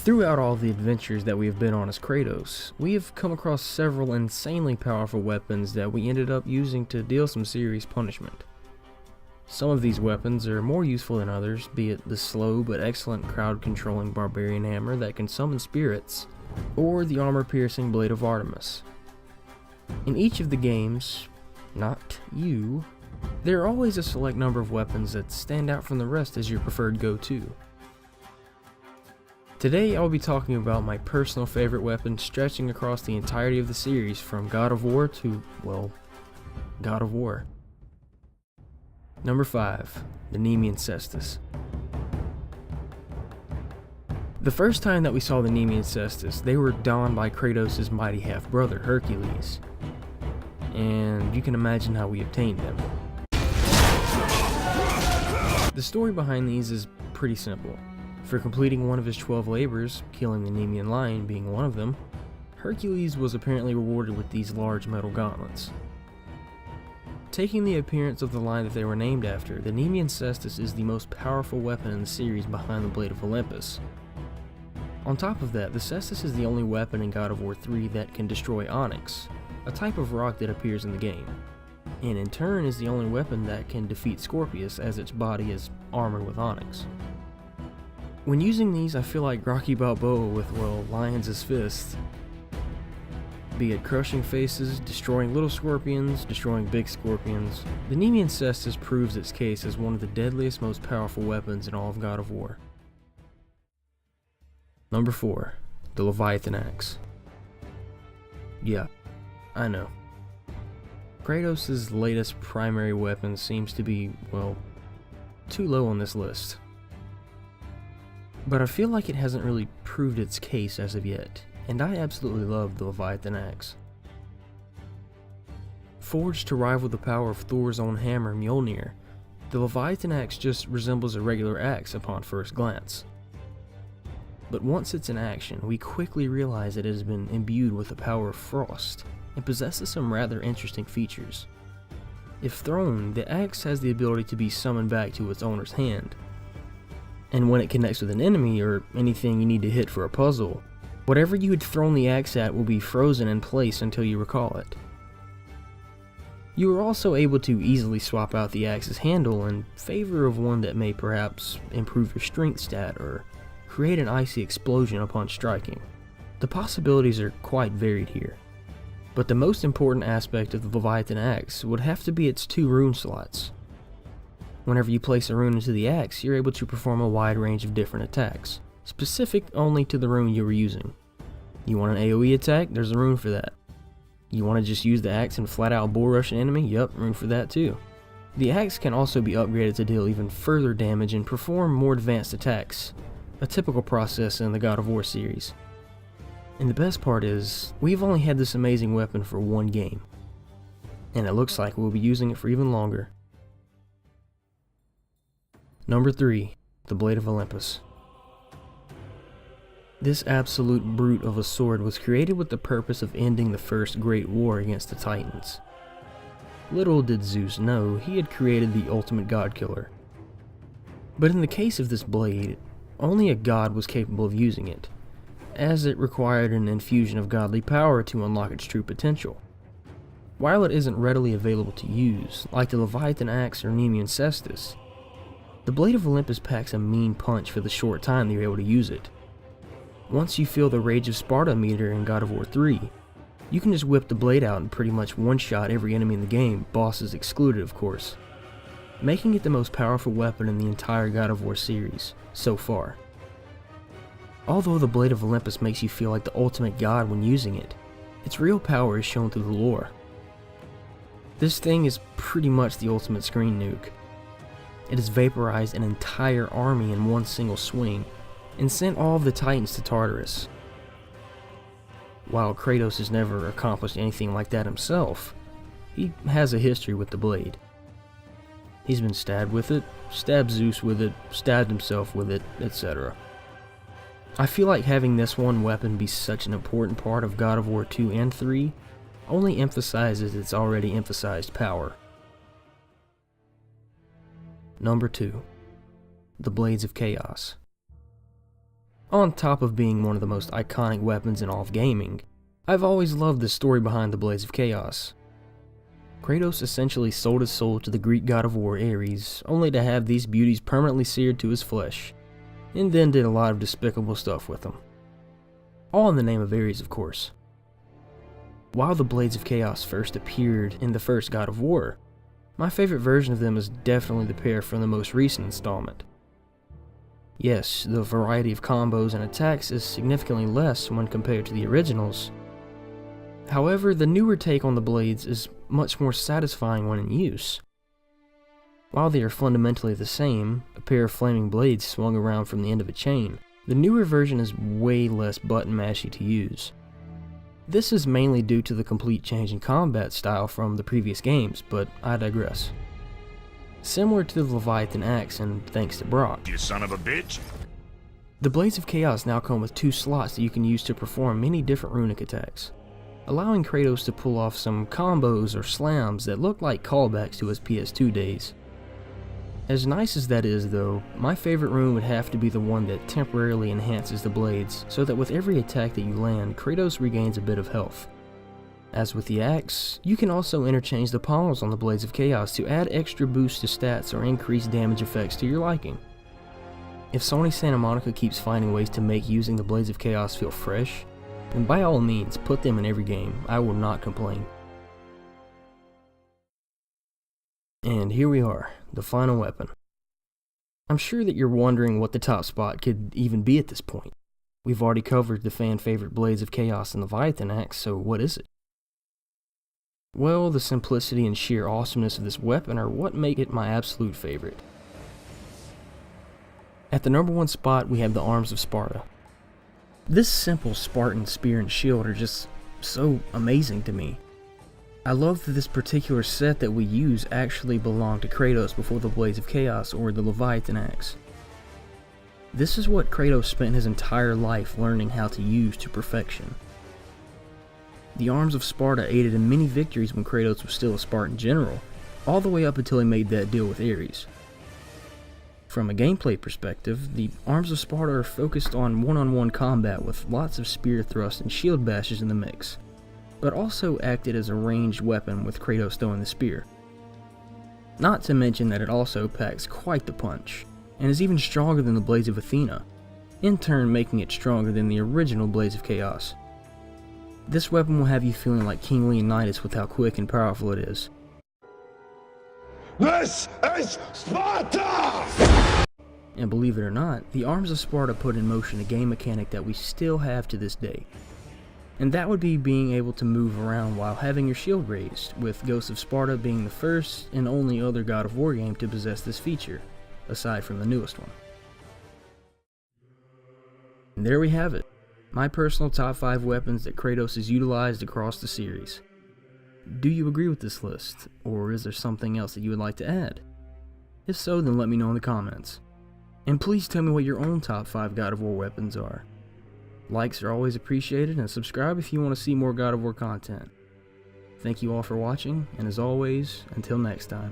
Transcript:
Throughout all the adventures that we have been on as Kratos, we have come across several insanely powerful weapons that we ended up using to deal some serious punishment. Some of these weapons are more useful than others, be it the slow but excellent crowd-controlling barbarian hammer that can summon spirits, or the armor-piercing blade of Artemis. In each of the games, not you, there are always a select number of weapons that stand out from the rest as your preferred go-to. Today I'll be talking about my personal favorite weapon stretching across the entirety of the series from God of War to, well, God of War. Number 5. The NEMEAN CESTUS. The first time that we saw the NEMEAN CESTUS, they were donned by Kratos' mighty half-brother, Hercules. And you can imagine how we obtained them. The story behind these is pretty simple. For completing one of his 12 labors, killing the Nemean lion being one of them, Hercules was apparently rewarded with these large metal gauntlets. Taking the appearance of the lion that they were named after, the NEMEAN CESTUS is the most powerful weapon in the series behind the Blade of Olympus. On top of that, the Cestus is the only weapon in God of War 3 that can destroy onyx, a type of rock that appears in the game, and in turn is the only weapon that can defeat Scorpius as its body is armored with onyx. When using these, I feel like Rocky Balboa with, well, lions' fists. Be it crushing faces, destroying little scorpions, destroying big scorpions, the NEMEAN CESTUS proves its case as one of the deadliest, most powerful weapons in all of God of War. Number 4. The Leviathan Axe. Yeah, I know. Kratos' latest primary weapon seems to be, well, too low on this list. But I feel like it hasn't really proved its case as of yet, and I absolutely love the Leviathan Axe. Forged to rival the power of Thor's own hammer Mjolnir, the Leviathan Axe just resembles a regular axe upon first glance. But once it's in action, we quickly realize it has been imbued with the power of frost, and possesses some rather interesting features. If thrown, the axe has the ability to be summoned back to its owner's hand. And when it connects with an enemy or anything you need to hit for a puzzle, whatever you had thrown the axe at will be frozen in place until you recall it. You are also able to easily swap out the axe's handle in favor of one that may perhaps improve your strength stat or create an icy explosion upon striking. The possibilities are quite varied here, but the most important aspect of the Leviathan Axe would have to be its 2 rune slots. Whenever you place a rune into the axe, you're able to perform a wide range of different attacks, specific only to the rune you were using. You want an AoE attack? There's a rune for that. You want to just use the axe and flat out bull rush an enemy? Yup, rune for that too. The axe can also be upgraded to deal even further damage and perform more advanced attacks, a typical process in the God of War series. And the best part is, we've only had this amazing weapon for one game, and it looks like we'll be using it for even longer. Number 3. The Blade of Olympus. This absolute brute of a sword was created with the purpose of ending the first great war against the Titans. Little did Zeus know he had created the ultimate god killer. But in the case of this blade, only a god was capable of using it, as it required an infusion of godly power to unlock its true potential. While it isn't readily available to use, like the Leviathan Axe or NEMEAN CESTUS, the Blade of Olympus packs a mean punch for the short time that you're able to use it. Once you feel the Rage of Sparta meter in God of War 3, you can just whip the blade out and pretty much one-shot every enemy in the game, bosses excluded of course, making it the most powerful weapon in the entire God of War series, so far. Although the Blade of Olympus makes you feel like the ultimate god when using it, its real power is shown through the lore. This thing is pretty much the ultimate screen nuke. It has vaporized an entire army in one single swing, and sent all of the Titans to Tartarus. While Kratos has never accomplished anything like that himself, he has a history with the blade. He's been stabbed with it, stabbed Zeus with it, stabbed himself with it, etc. I feel like having this one weapon be such an important part of God of War 2 and 3 only emphasizes its already emphasized power. Number 2. The Blades of Chaos. On top of being one of the most iconic weapons in all of gaming, I've always loved the story behind the Blades of Chaos. Kratos essentially sold his soul to the Greek god of war Ares, only to have these beauties permanently seared to his flesh, and then did a lot of despicable stuff with them. All in the name of Ares, of course. While the Blades of Chaos first appeared in the first God of War, my favorite version of them is definitely the pair from the most recent installment. Yes, the variety of combos and attacks is significantly less when compared to the originals. However, the newer take on the blades is much more satisfying when in use. While they are fundamentally the same, a pair of flaming blades swung around from the end of a chain, the newer version is way less button mashy to use. This is mainly due to the complete change in combat style from the previous games, but I digress. Similar to the Leviathan axe and thanks to Brock, You son of a bitch! the Blades of Chaos now come with 2 slots that you can use to perform many different runic attacks, allowing Kratos to pull off some combos or slams that look like callbacks to his PS2 days. As nice as that is though, my favorite rune would have to be the one that temporarily enhances the blades so that with every attack that you land, Kratos regains a bit of health. As with the axe, you can also interchange the pommels on the Blades of Chaos to add extra boosts to stats or increase damage effects to your liking. If Sony Santa Monica keeps finding ways to make using the Blades of Chaos feel fresh, then by all means put them in every game, I will not complain. And here we are, the final weapon. I'm sure that you're wondering what the top spot could even be at this point. We've already covered the fan favorite Blades of Chaos and the Leviathan axe, so what is it? Well, the simplicity and sheer awesomeness of this weapon are what make it my absolute favorite. At the number 1 spot, we have the Arms of Sparta. This simple Spartan spear and shield are just so amazing to me. I love that this particular set that we use actually belonged to Kratos before the Blades of Chaos or the Leviathan axe. This is what Kratos spent his entire life learning how to use to perfection. The Arms of Sparta aided in many victories when Kratos was still a Spartan general, all the way up until he made that deal with Ares. From a gameplay perspective, the Arms of Sparta are focused on one-on-one combat with lots of spear thrusts and shield bashes in the mix, but also acted as a ranged weapon with Kratos throwing the spear. Not to mention that it also packs quite the punch, and is even stronger than the Blades of Athena, in turn making it stronger than the original Blades of Chaos. This weapon will have you feeling like King Leonidas with how quick and powerful it is. This is Sparta! And believe it or not, the Arms of Sparta put in motion a game mechanic that we still have to this day. And that would be being able to move around while having your shield raised, with Ghosts of Sparta being the first and only other God of War game to possess this feature, aside from the newest one. And there we have it. My personal top 5 weapons that Kratos has utilized across the series. Do you agree with this list, or is there something else that you would like to add? If so, then let me know in the comments. And please tell me what your own top 5 God of War weapons are. Likes are always appreciated, and subscribe if you want to see more God of War content. Thank you all for watching, and as always, until next time.